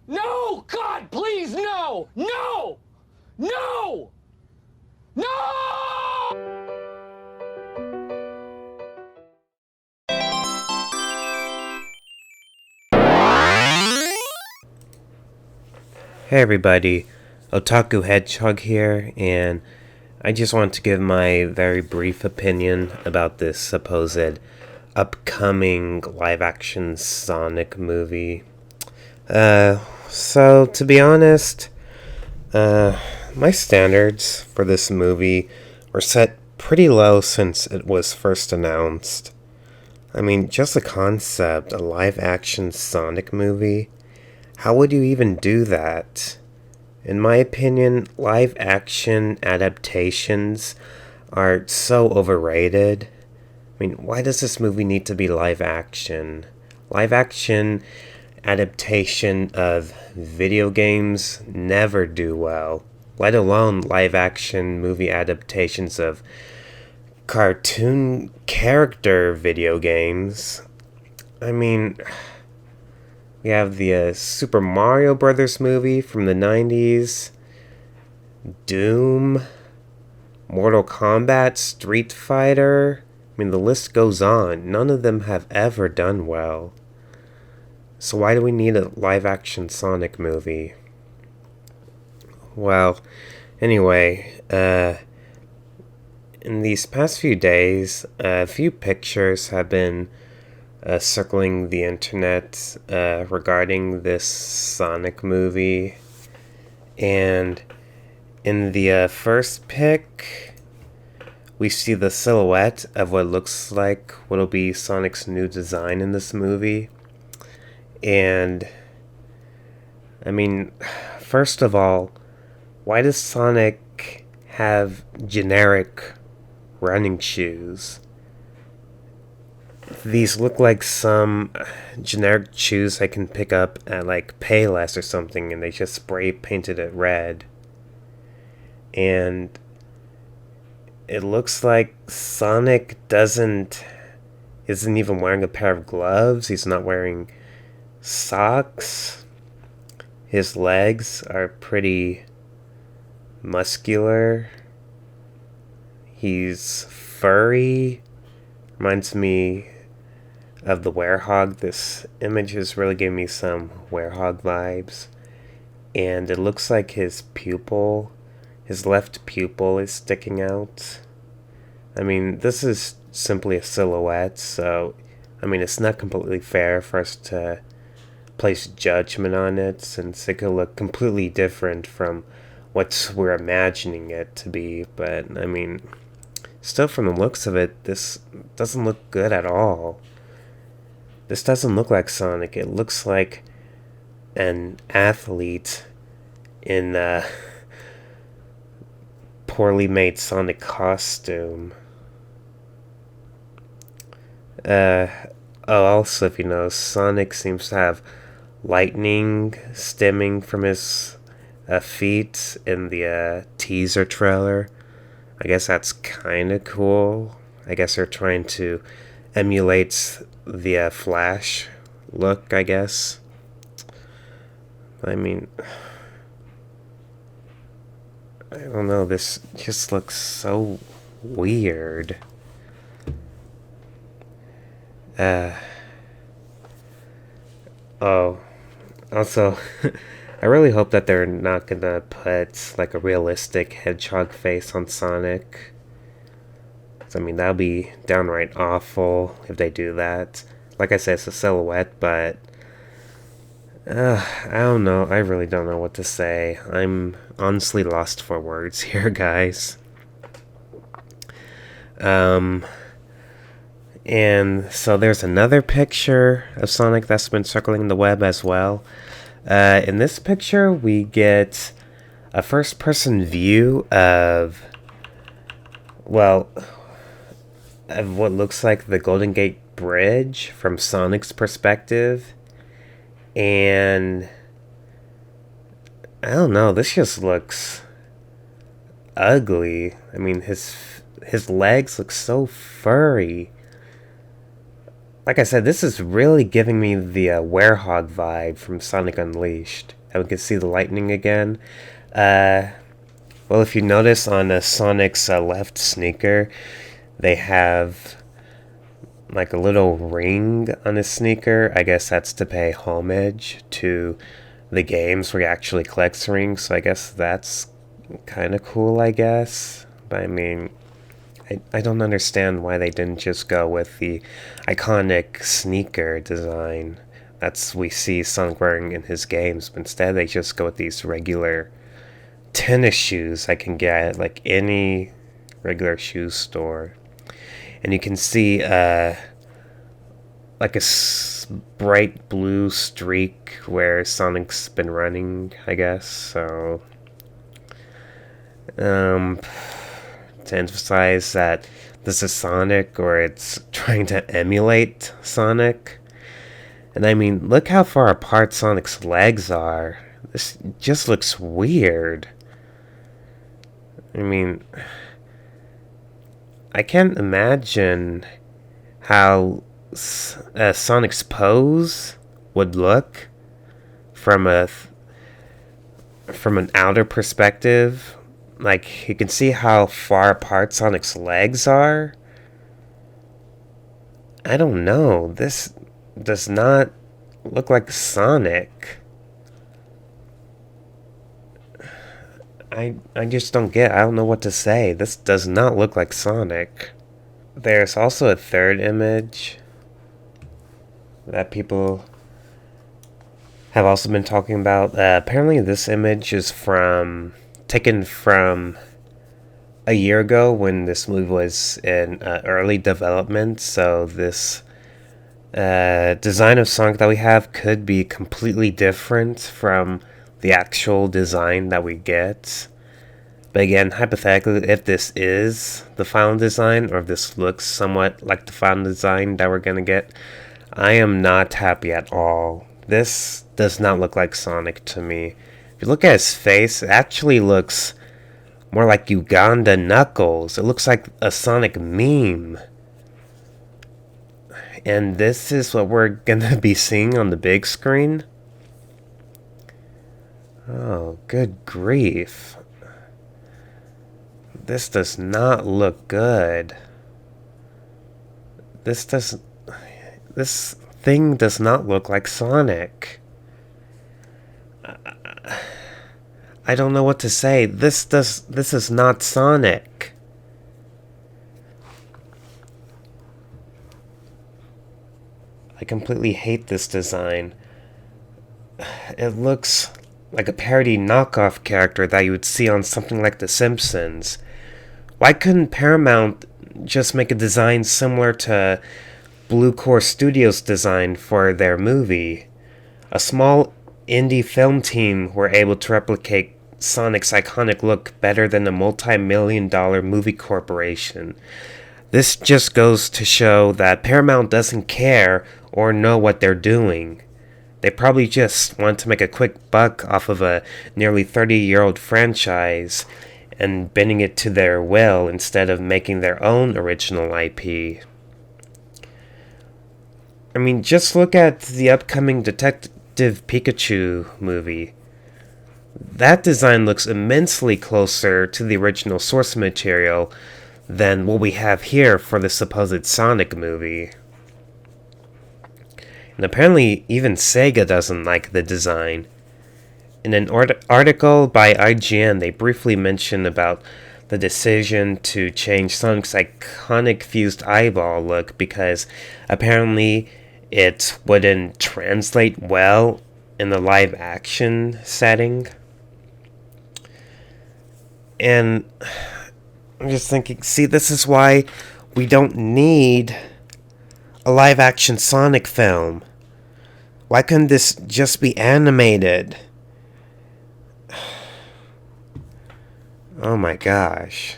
No! God, please, no! No! No! No! Hey everybody, Otaku Hedgehog here, and I just want to give my very brief opinion about this supposed upcoming live-action Sonic movie. So to be honest, my standards for this movie were set pretty low since it was first announced. I mean, just the concept, a live-action Sonic movie, how would you even do that? In my opinion, live action adaptations are so overrated. I mean, why does this movie need to be live action? Live action adaptation of video games never do well, let alone live action movie adaptations of cartoon character video games. I mean, we have the Super Mario Brothers movie from the 90s, Doom, Mortal Kombat, Street Fighter. I mean, the list goes on. None of them have ever done well. So why do we need a live-action Sonic movie? Well, anyway, in these past few days, a few pictures have been circling the internet regarding this Sonic movie. And in the first pic, we see the silhouette of what looks like what'll be Sonic's new design in this movie. And, I mean, first of all, why does Sonic have generic running shoes? These look like some generic shoes I can pick up at like Payless or something, and they just spray painted it red. And it looks like Sonic isn't even wearing a pair of gloves. He's not wearing socks. His legs are pretty muscular. He's furry. Reminds me of the werehog. This image is really giving me some werehog vibes. And it looks like his left pupil is sticking out. I mean, this is simply a silhouette, so, I mean, it's not completely fair for us to place judgment on it, since it could look completely different from what we're imagining it to be. But, I mean, still, from the looks of it, this doesn't look good at all. This doesn't look like Sonic. It looks like an athlete in a poorly made Sonic costume. Also, if you know, Sonic seems to have lightning stemming from his feet in the teaser trailer. I guess that's kind of cool. I guess they're trying to emulate the Flash look, I guess. I mean, I don't know, this just looks so weird. Also, I really hope that they're not gonna put like a realistic hedgehog face on Sonic. I mean, that'll be downright awful if they do that. Like I said, it's a silhouette, but I don't know. I really don't know what to say. I'm honestly lost for words here, guys. And so there's another picture of Sonic that's been circling the web as well. In this picture, we get a first-person view of what looks like the Golden Gate Bridge from Sonic's perspective. And I don't know, this just looks ugly. I mean, his legs look so furry. like I said, this is really giving me the Werehog vibe from Sonic Unleashed. And we can see the lightning again. Well, if you notice on Sonic's left sneaker, they have like a little ring on his sneaker. I guess that's to pay homage to the games where he actually collects rings. So I guess that's kind of cool, I guess. But I mean, I don't understand why they didn't just go with the iconic sneaker design that's we see Sonic wearing in his games. But instead, they just go with these regular tennis shoes I can get at like any regular shoe store. And you can see like a bright blue streak where Sonic's been running, I guess. So to emphasize that this is Sonic, or it's trying to emulate Sonic. And I mean, look how far apart Sonic's legs are. This just looks weird. I mean, I can't imagine how Sonic's pose would look from an outer perspective. Like, you can see how far apart Sonic's legs are. I don't know. This does not look like Sonic. I just don't get it. I don't know what to say. This does not look like Sonic. There's also a third image that people have also been talking about. Apparently this image is taken from a year ago when this movie was in early development. So this design of Sonic that we have could be completely different from the actual design that we get. But again, hypothetically, if this is the final design, or if this looks somewhat like the final design that we're gonna get, I am not happy at all. This does not look like Sonic to me. If you look at his face, it actually looks more like Uganda Knuckles. It looks like a Sonic meme. And this is what we're gonna be seeing on the big screen? Oh, good grief. This does not look good. This thing does not look like Sonic. I don't know what to say. This is not Sonic. I completely hate this design. It looks like a parody knockoff character that you would see on something like The Simpsons. Why couldn't Paramount just make a design similar to Blue Core Studios' design for their movie? A small indie film team were able to replicate Sonic's iconic look better than a multi-million-dollar movie corporation. This just goes to show that Paramount doesn't care or know what they're doing. They probably just want to make a quick buck off of a nearly 30-year-old franchise and bending it to their will instead of making their own original IP. I mean, just look at the upcoming Detective Pikachu movie. That design looks immensely closer to the original source material than what we have here for the supposed Sonic movie. And apparently even Sega doesn't like the design. In an article by IGN, they briefly mentioned about the decision to change Sonic's iconic fused eyeball look because apparently it wouldn't translate well in the live action setting. And I'm just thinking, see, this is why we don't need a live action Sonic film. Why couldn't this just be animated? Oh my gosh.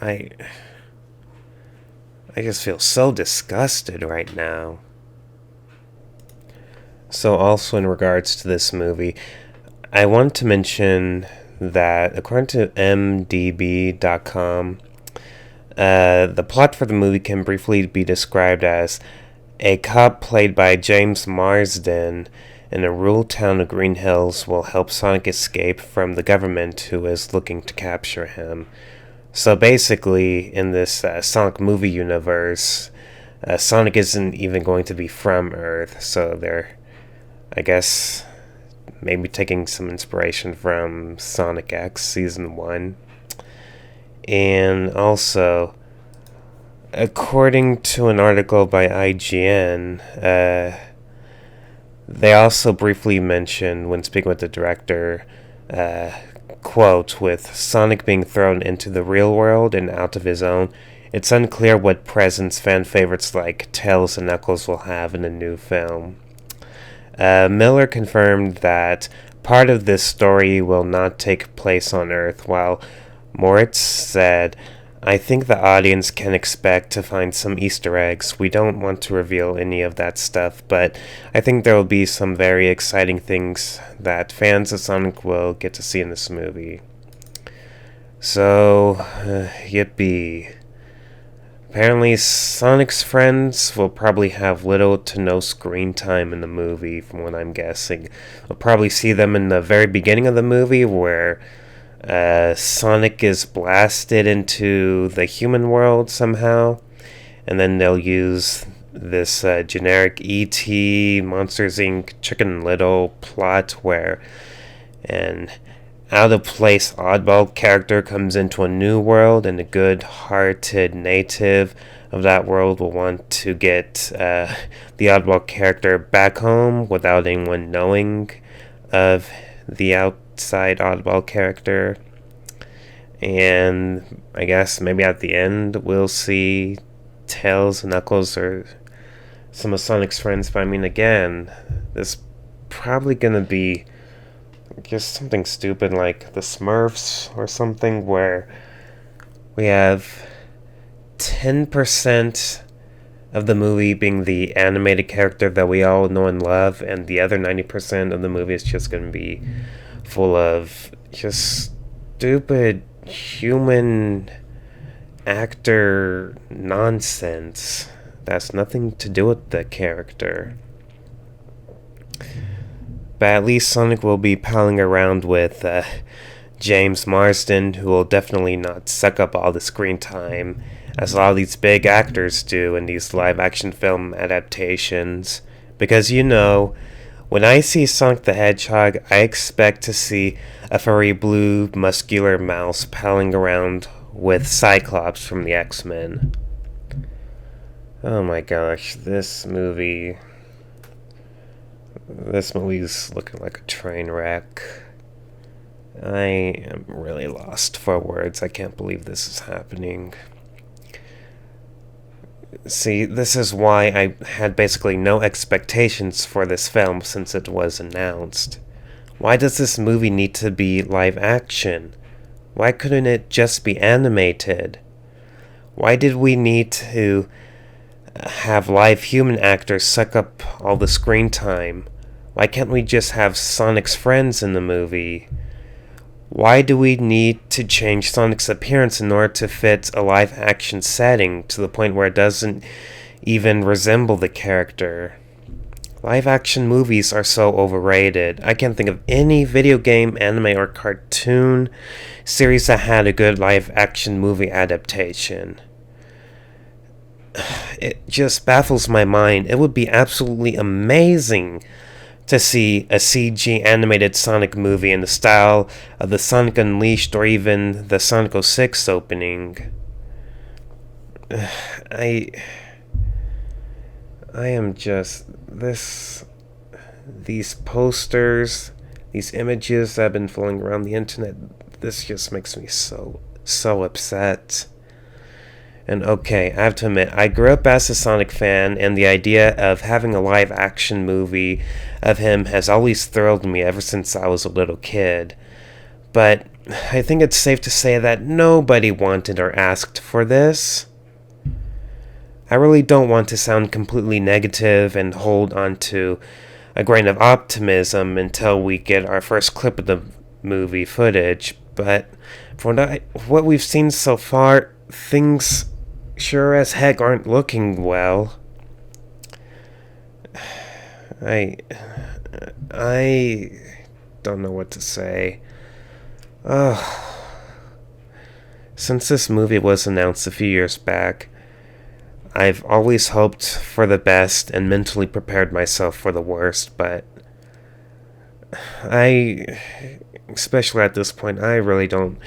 I just feel so disgusted right now. So also in regards to this movie, I want to mention that according to MDB.com, the plot for the movie can briefly be described as A cop played by James Marsden in a rural town of Green Hills will help Sonic escape from the government who is looking to capture him. So basically, in this Sonic movie universe, Sonic isn't even going to be from Earth, so they're, I guess, maybe taking some inspiration from Sonic X Season 1. And also, according to an article by IGN, they also briefly mentioned, when speaking with the director, quote, with Sonic being thrown into the real world and out of his own, it's unclear what presence fan favorites like Tails and Knuckles will have in the new film. Miller confirmed that part of this story will not take place on Earth, while Moritz said, I think the audience can expect to find some Easter eggs. We don't want to reveal any of that stuff, but I think there will be some very exciting things that fans of Sonic will get to see in this movie. So, yippee. Apparently, Sonic's friends will probably have little to no screen time in the movie, from what I'm guessing. We'll probably see them in the very beginning of the movie, where Sonic is blasted into the human world somehow, and then they'll use this generic E.T. Monsters Inc. Chicken Little plot where an out-of-place oddball character comes into a new world, and a good-hearted native of that world will want to get the oddball character back home without anyone knowing of the outside oddball character. And I guess maybe at the end we'll see Tails and Knuckles or some of Sonic's friends. But I mean, again, this probably gonna be just something stupid like the Smurfs or something, where we have 10% of the movie being the animated character that we all know and love, and the other 90% of the movie is just going to be full of just stupid human actor nonsense that's nothing to do with the character. But at least Sonic will be palling around with James Marsden, who will definitely not suck up all the screen time as a lot of these big actors do in these live-action film adaptations. Because, you know, when I see Sonic the Hedgehog, I expect to see a furry blue muscular mouse palling around with Cyclops from the X-Men. Oh my gosh, this movie's looking like a train wreck. I am really lost for words. I can't believe this is happening. See, this is why I had basically no expectations for this film since it was announced. Why does this movie need to be live action? Why couldn't it just be animated? Why did we need to have live human actors suck up all the screen time? Why can't we just have Sonic's friends in the movie? Why do we need to change Sonic's appearance in order to fit a live-action setting to the point where it doesn't even resemble the character? Live-action movies are so overrated. I can't think of any video game, anime, or cartoon series that had a good live-action movie adaptation. It just baffles my mind. It would be absolutely amazing to see a CG animated Sonic movie in the style of the Sonic Unleashed or even the Sonic 06 opening. I am just... These posters, these images that have been flowing around the internet, this just makes me so upset. And okay, I have to admit, I grew up as a Sonic fan, and the idea of having a live-action movie of him has always thrilled me ever since I was a little kid. But I think it's safe to say that nobody wanted or asked for this. I really don't want to sound completely negative and hold on to a grain of optimism until we get our first clip of the movie footage, but from what we've seen so far, things sure as heck aren't looking well. I I don't know what to say. Since this movie was announced a few years back, I've always hoped for the best and mentally prepared myself for the worst, but especially at this point, I really don't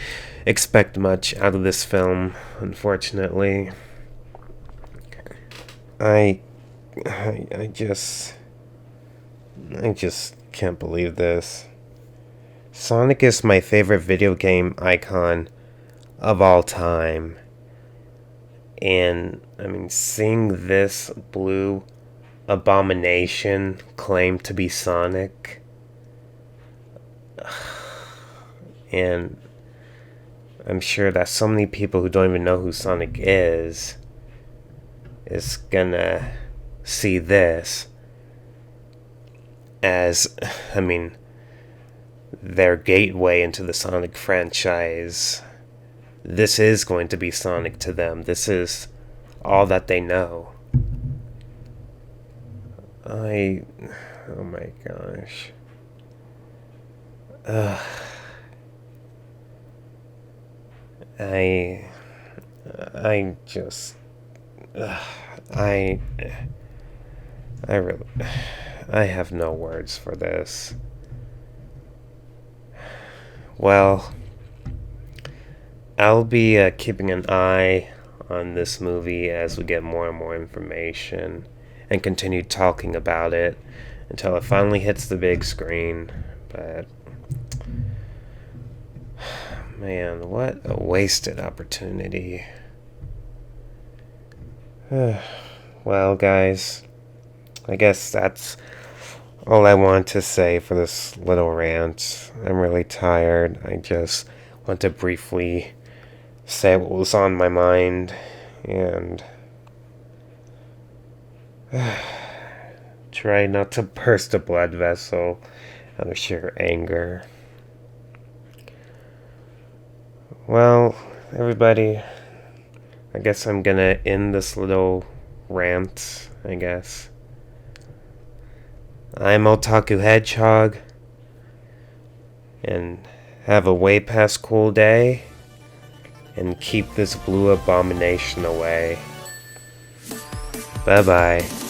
expect much out of this film, unfortunately. I I just can't believe this. Sonic is my favorite video game icon of all time. And, I mean, seeing this blue abomination claim to be Sonic, and I'm sure that so many people who don't even know who Sonic is gonna see this as, I mean, their gateway into the Sonic franchise. This is going to be Sonic to them. This is all that they know. Oh my gosh. I have no words for this. Well, I'll be keeping an eye on this movie as we get more and more information and continue talking about it until it finally hits the big screen. But man, what a wasted opportunity. Well, guys, I guess that's all I want to say for this little rant. I'm really tired. I just want to briefly say what was on my mind and try not to burst a blood vessel out of sheer anger. Well, everybody, I guess I'm gonna end this little rant, I guess. I'm Otaku Hedgehog, and have a way past cool day, and keep this blue abomination away. Bye-bye.